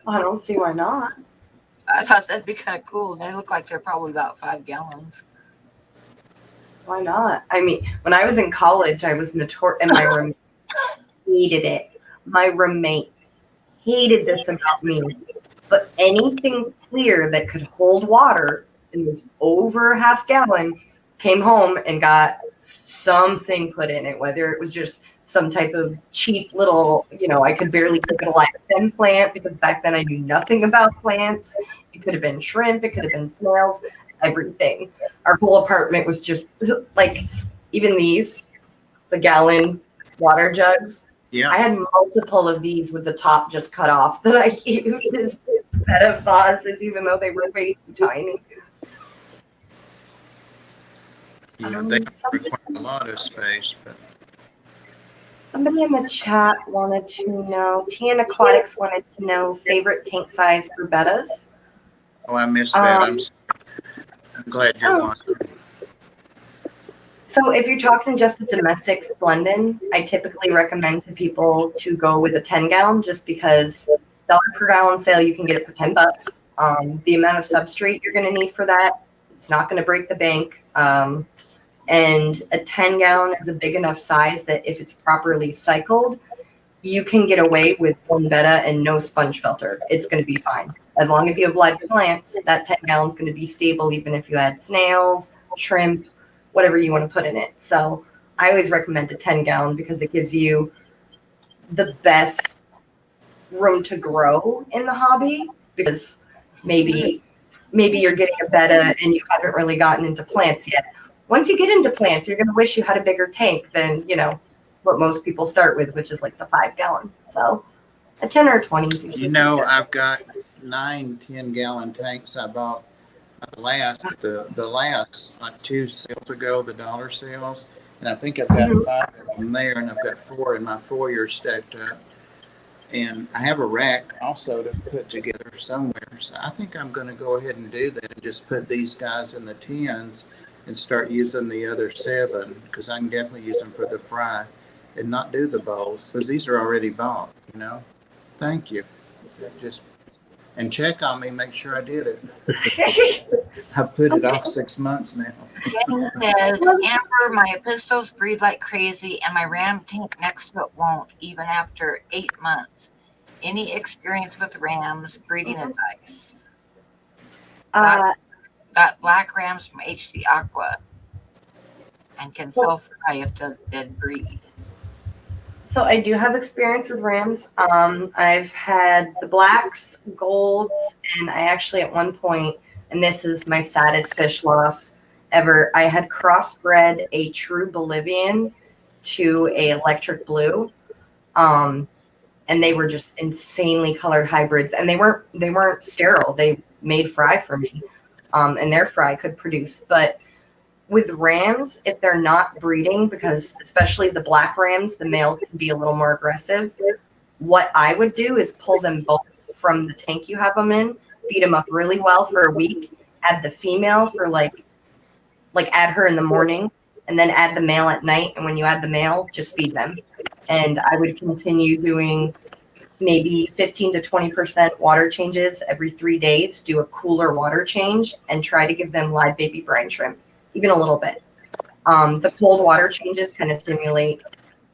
I don't see why not. I thought that'd be kind of cool. They look like they're probably about 5 gallons. Why not? When I was in college, I was notorious, and my roommate hated it. My roommate hated this about me. But anything clear that could hold water and was over a half gallon came home and got something put in it, whether it was just some type of cheap little, I could barely keep it alive stem plant, because back then I knew nothing about plants. It could have been shrimp, it could have been snails, everything. Our whole apartment was just like, even the gallon water jugs. Yeah. I had multiple of these with the top just cut off that I used as Betta vases, even though they were way too tiny. Yeah, they require a lot of space, but Somebody in the chat wanted to know, Tian Aquatics wanted to know favorite tank size for bettas. oh, I missed that. I'm glad you're watching. So if you're talking just the domestic Splendid, I typically recommend to people to go with a 10-gallon just because $1 per gallon sale, you can get it for $10. The amount of substrate you're going to need for that, it's not going to break the bank. And a 10-gallon is a big enough size that if it's properly cycled, you can get away with one betta and no sponge filter. It's going to be fine. As long as you have live plants, that 10 gallons is going to be stable, even if you add snails, shrimp, whatever you want to put in it. So I always recommend a 10-gallon because it gives you the best room to grow in the hobby, because maybe you're getting a betta and you haven't really gotten into plants yet. Once you get into plants, you're going to wish you had a bigger tank than, what most people start with, which is like the 5-gallon. So a 10 or a 20 is usually I've got 9 10-gallon tanks I bought the last like 2 sales ago, the dollar sales, and I think I've got 5 of them there, and I've got 4 in my foyer stacked up. And I have a rack also to put together somewhere. So I think I'm going to go ahead and do that and just put these guys in the 10s and start using the other 7, because I can definitely use them for the fry and not do the bowls, because these are already bought, Thank you. And check on me, make sure I did it. I put it off 6 months now. Jenny says, Amber, my epistles breed like crazy, and my ram tank next to it won't, even after 8 months. Any experience with rams breeding advice? Got black rams from HC Aqua and can self-fry if they did breed. So I do have experience with rams. I've had the blacks, golds, and I actually at one point, and this is my saddest fish loss ever, I had crossbred a true Bolivian to a electric blue. And they were just insanely colored hybrids, and they weren't sterile. They made fry for me. And their fry could produce. But with rams, if they're not breeding, because especially the black rams, the males can be a little more aggressive, what I would do is pull them both from the tank you have them in, feed them up really well for a week, add the female for like add her in the morning, and then add the male at night. And when you add the male, just feed them. And I would continue doing maybe 15 to 20% water changes every 3 days, do a cooler water change, and try to give them live baby brine shrimp, even a little bit. The cold water changes kind of stimulate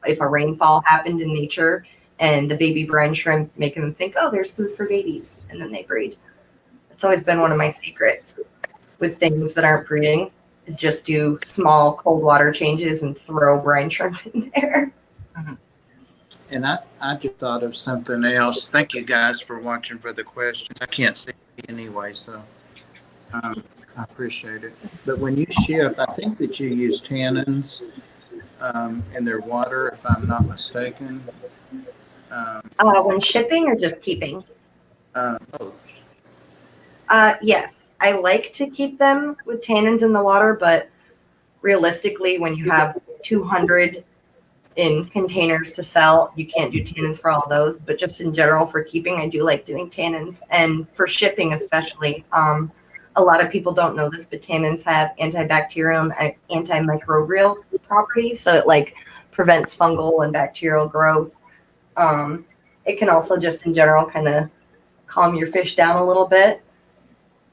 if a rainfall happened in nature, and the baby brine shrimp making them think, oh, there's food for babies, and then they breed. It's always been one of my secrets with things that aren't breeding, is just do small cold water changes and throw brine shrimp in there. Mm-hmm. And I just thought of something else. Thank you guys for watching, for the questions. I can't see anyway, so I appreciate it. But when you ship, I think that you use tannins in their water, if I'm not mistaken. When shipping or just keeping? Both. Yes, I like to keep them with tannins in the water, but realistically, when you have 200 in containers to sell, you can't do tannins for all those. But just in general for keeping, I do like doing tannins, and for shipping especially. A lot of people don't know this, but tannins have antibacterial and antimicrobial properties, so it prevents fungal and bacterial growth. It can also just in general kind of calm your fish down a little bit,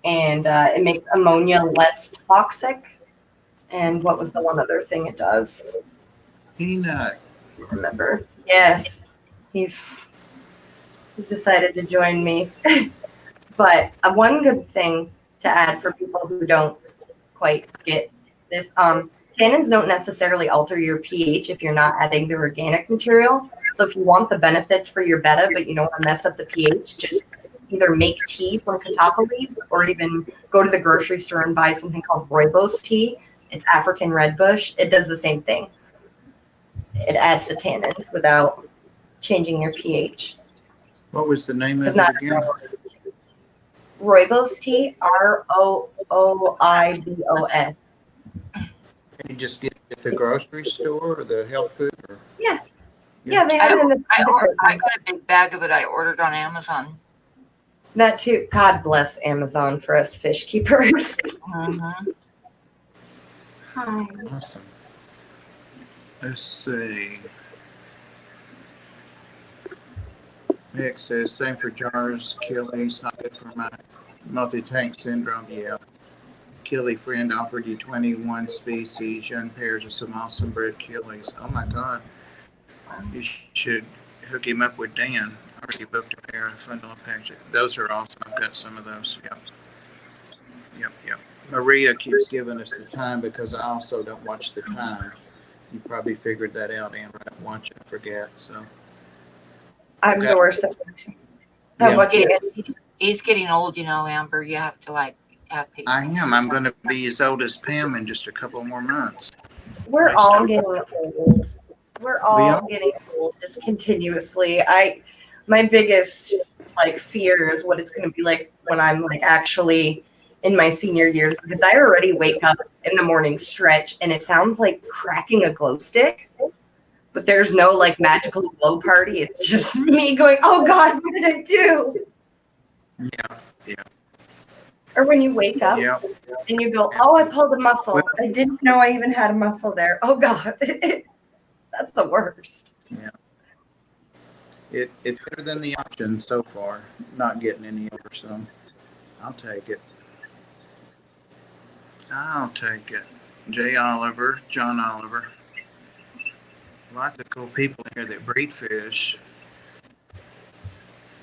and it makes ammonia less toxic. And what was the one other thing it does? Peanut. Remember? Yes, he's decided to join me. But one good thing to add for people who don't quite get this, tannins don't necessarily alter your pH if you're not adding the organic material. So if you want the benefits for your betta, but you don't want to mess up the pH, just either make tea from catappa leaves, or even go to the grocery store and buy something called rooibos tea. It's African red bush. It does the same thing. It adds the tannins without changing your pH. What was the name of it again? Rooibos tea, Rooibos. Can you just get it at the grocery store or the health food? Or, Yeah, yeah, they have I, it in the I department. got a big bag of it. I ordered on Amazon. That too. God bless Amazon for us fish keepers. Mm-hmm. Hi. awesome. Let's see. Nick says, same for jars, Achilles, not good for my multi-tank syndrome. Yeah. Achilles friend offered you 21 species, young pairs of some awesome bred Achilles. Oh my God. You should hook him up with Dan. Already booked a pair of fundamental package. Those are awesome. I've got some of those. Yep. Yep. Maria keeps giving us the time because I also don't watch the time. You probably figured that out, Amber. I don't watch it, I forget. So I'm the worst at watching. Yeah. How about you? He's getting old, Amber. You have to have patience. I am. I'm going to be as old as Pam in just a couple more months. We're all getting old. We're We all are. getting old just continuously. My biggest fear is what it's going to be like when I'm actually in my senior years, because I already wake up in the morning, stretch, and it sounds like cracking a glow stick, but there's no magical glow party. It's just me going, oh God, what did I do? Yeah. Or when you wake up Yeah. and you go, oh, I pulled a muscle. I didn't know I even had a muscle there. Oh God. That's the worst. Yeah. It's better than the option so far, not getting any over, so I'll take it. Jay Oliver, John Oliver. Lots of cool people here that breed fish.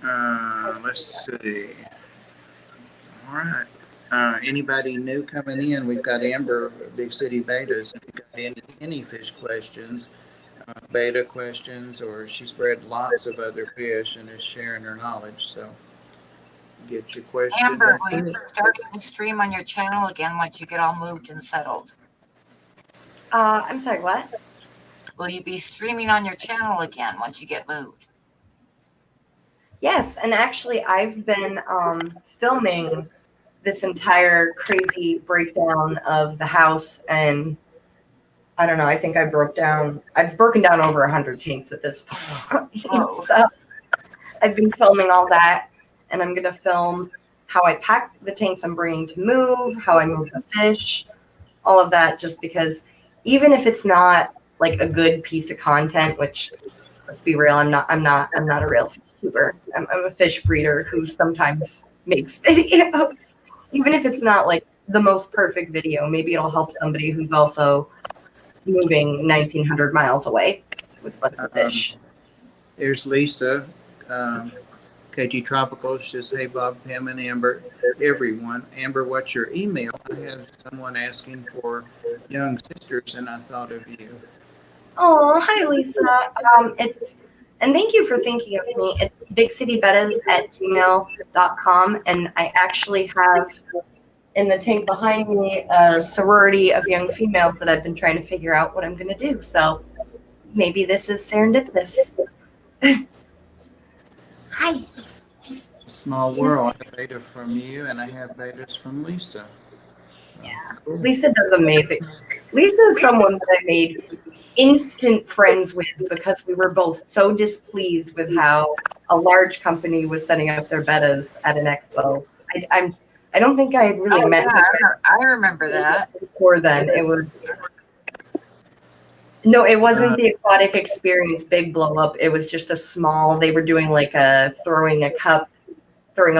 Let's see. All right. Anybody new coming in? We've got Amber, Big City Bettas. If you've got any fish questions, beta questions, or she's bred lots of other fish and is sharing her knowledge. So get your question. Amber, will you be starting to stream on your channel again once you get all moved and settled? I'm sorry, what? Will you be streaming on your channel again once you get moved? Yes, and actually I've been filming this entire crazy breakdown of the house, and I don't know, I think I've broken down over 100 tanks at this point. Oh. So I've been filming all that, and I'm going to film how I pack the tanks I'm bringing to move, how I move the fish, all of that, just because even if it's not a good piece of content, which, let's be real, I'm not a real fish tuber. I'm a fish breeder who sometimes makes videos. Even if it's not the most perfect video, maybe it'll help somebody who's also moving 1,900 miles away with a fish. There's Lisa, KG Tropical. She says, hey, Bob, Pam, and Amber, everyone. Amber, what's your email? I have someone asking for young sisters, and I thought of you. Oh, hi, Lisa. And thank you for thinking of me. It's bigcitybettas@gmail.com, and I actually have in the tank behind me a sorority of young females that I've been trying to figure out what I'm going to do. So maybe this is serendipitous. Hi. Small world. I have beta from you, and I have betas from Lisa. So, Yeah. cool. Lisa does amazing. Lisa is someone that I made instant friends with because we were both so displeased with how a large company was setting up their betas at an expo. I don't think I had really met her. I remember that. Before then. It wasn't the aquatic experience big blow up. It was just a small, they were doing throwing a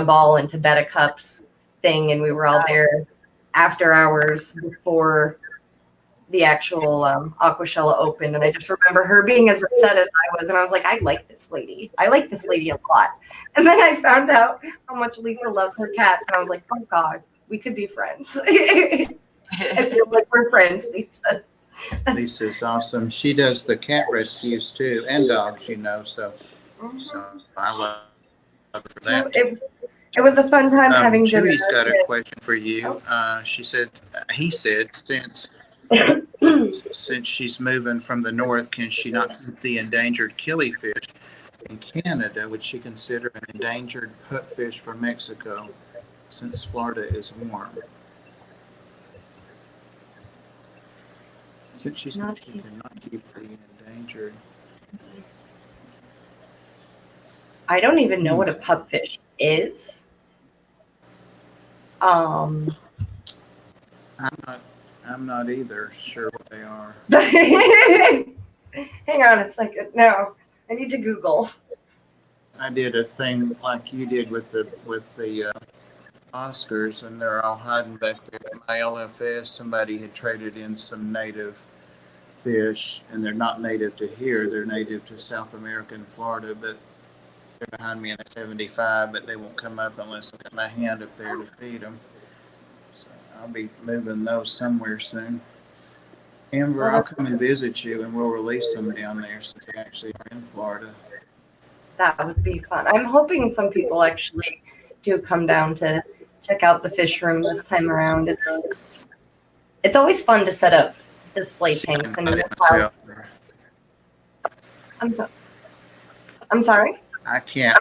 ball into betta cups thing, and we were all there after hours before the actual Aquashella opened, and I just remember her being as upset as I was, and I was like, I like this lady a lot. And then I found out how much Lisa loves her cats, and I was like, oh God, we could be friends. I feel like we're friends, Lisa. Lisa's awesome. She does the cat rescues too, and dogs, so I love her for that. It was a fun time having dinner. Chewy's got a question for you. He said, since she's moving from the north, can she not keep the endangered killifish in Canada? Would she consider an endangered putfish from Mexico? since Florida is warm. Since she cannot keep the endangered. I don't even know what a pupfish is. I'm not either sure what they are. Hang on, it's like no. I need to Google. I did a thing like you did with the Oscars, and they're all hiding back there. My LFS, somebody had traded in some native fish, and they're not native to here. They're native to South America and Florida, but they're behind me in the 75, but they won't come up unless I got my hand up there to feed them. So I'll be moving those somewhere soon. Amber, I'll come and visit you, and we'll release them down there since they actually are in Florida. That would be fun. I'm hoping some people actually do come down to check out the fish room this time around. It's always fun to set up display tanks and I'm sorry. I can't.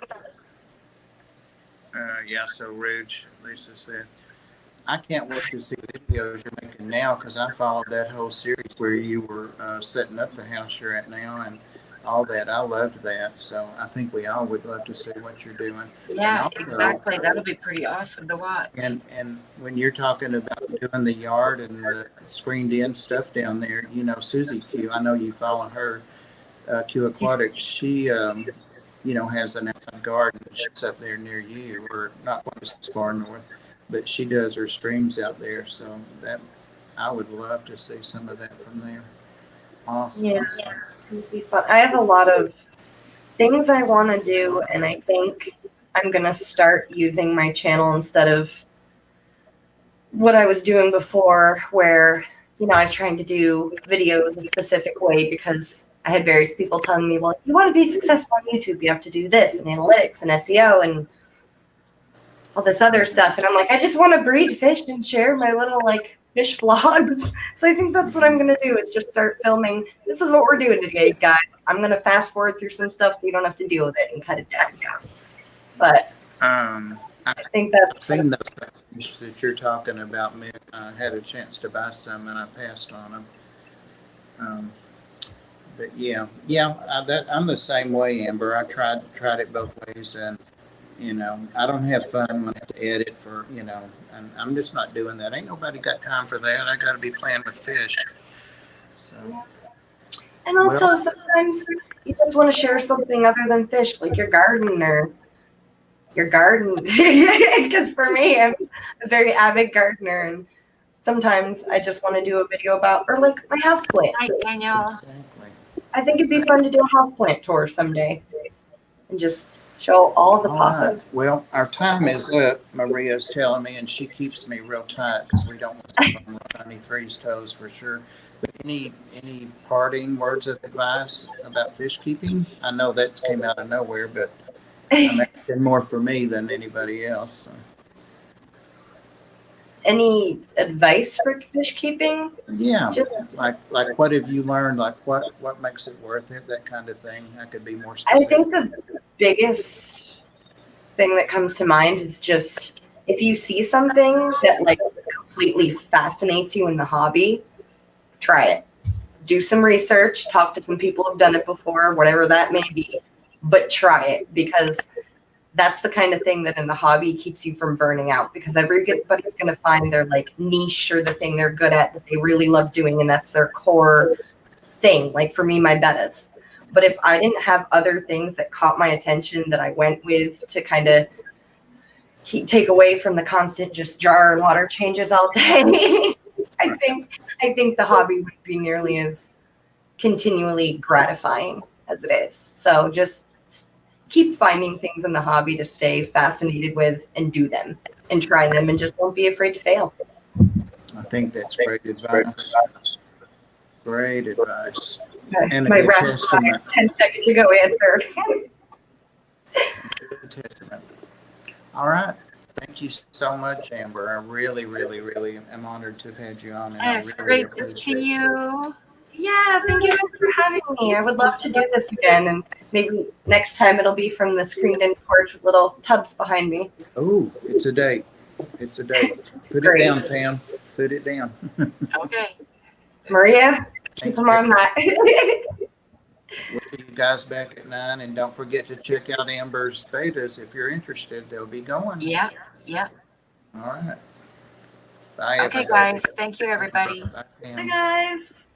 Yeah, so Rouge, Lisa said. I can't wait to see the videos you're making now, because I followed that whole series where you were setting up the house you're at now and all that. I loved that. So I think we all would love to see what you're doing. Yeah, also, exactly. That'll be pretty awesome to watch. And when you're talking about doing the yard and the screened in stuff down there, you know, Susie Q, I know you follow her, Q Aquatics, she, has an outside garden. She's up there near you, or not quite as far north, but she does her streams out there. So that I would love to see some of that from there. Awesome. Yeah, it would be fun. I have a lot of things I want to do, and I think I'm going to start using my channel instead of what I was doing before, where, I was trying to do videos a specific way because I had various people telling me, well, you want to be successful on YouTube, you have to do this and analytics and SEO and all this other stuff. And I'm like, I just want to breed fish and share my little fish vlogs. So I think that's what I'm going to do, is just start filming. This is what we're doing today, guys. I'm going to fast forward through some stuff so you don't have to deal with it and cut it down. But I think that's... I've seen those fish that you're talking about. I had a chance to buy some and I passed on them. But I'm the same way, Amber. I tried it both ways, and I don't have fun when I have to edit for, and I'm just not doing that. Ain't nobody got time for that. I got to be playing with fish. So. And also, sometimes you just want to share something other than fish, like your garden or your garden. Because for me, I'm a very avid gardener, and sometimes I just want to do a video about, or like my houseplants. Hi, Daniel. Exactly. I think it'd be fun to do a houseplant tour someday and just show all the pothos. Right. Well, our time is up. Maria's telling me, and she keeps me real tight because we don't want to step on 93's toes for sure. But any parting words of advice about fish keeping? I know that came out of nowhere, but I'm asking more for me than anybody else. So. Any advice for fish keeping? Yeah, just like what have you learned? Like what makes it worth it? That kind of thing. I could be more specific. I think the biggest thing that comes to mind is just if you see something that completely fascinates you in the hobby, try it. Do some research, talk to some people who've done it before, whatever that may be, but try it, because that's the kind of thing that in the hobby keeps you from burning out, because everybody's going to find their niche or the thing they're good at that they really love doing, and that's their core thing. Like for me, my Bettas. But if I didn't have other things that caught my attention that I went with to kind of take away from the constant just jar and water changes all day, I think the hobby wouldn't be nearly as continually gratifying as it is. So just keep finding things in the hobby to stay fascinated with and do them and try them, and just don't be afraid to fail. I think that's great advice. Great advice. Okay. And my rapid fire 10 seconds ago answer. All right. Thank you so much, Amber. I really, really, really am honored to have had you on. And It's great to see you. Yeah, thank you for having me. I would love to do this again, and maybe next time it'll be from the screened-in porch with little tubs behind me. Oh, it's a date. It's a date. Put Great. it down, Pam. Put it down. Okay. Maria, keep Thanks, them on that. We'll see you guys back at 9, and don't forget to check out Amber's betas if you're interested. They'll be going. Yeah. Yeah. All right. Bye, Okay, everybody. guys. Thank you, everybody. Bye, Pam. Hi, guys.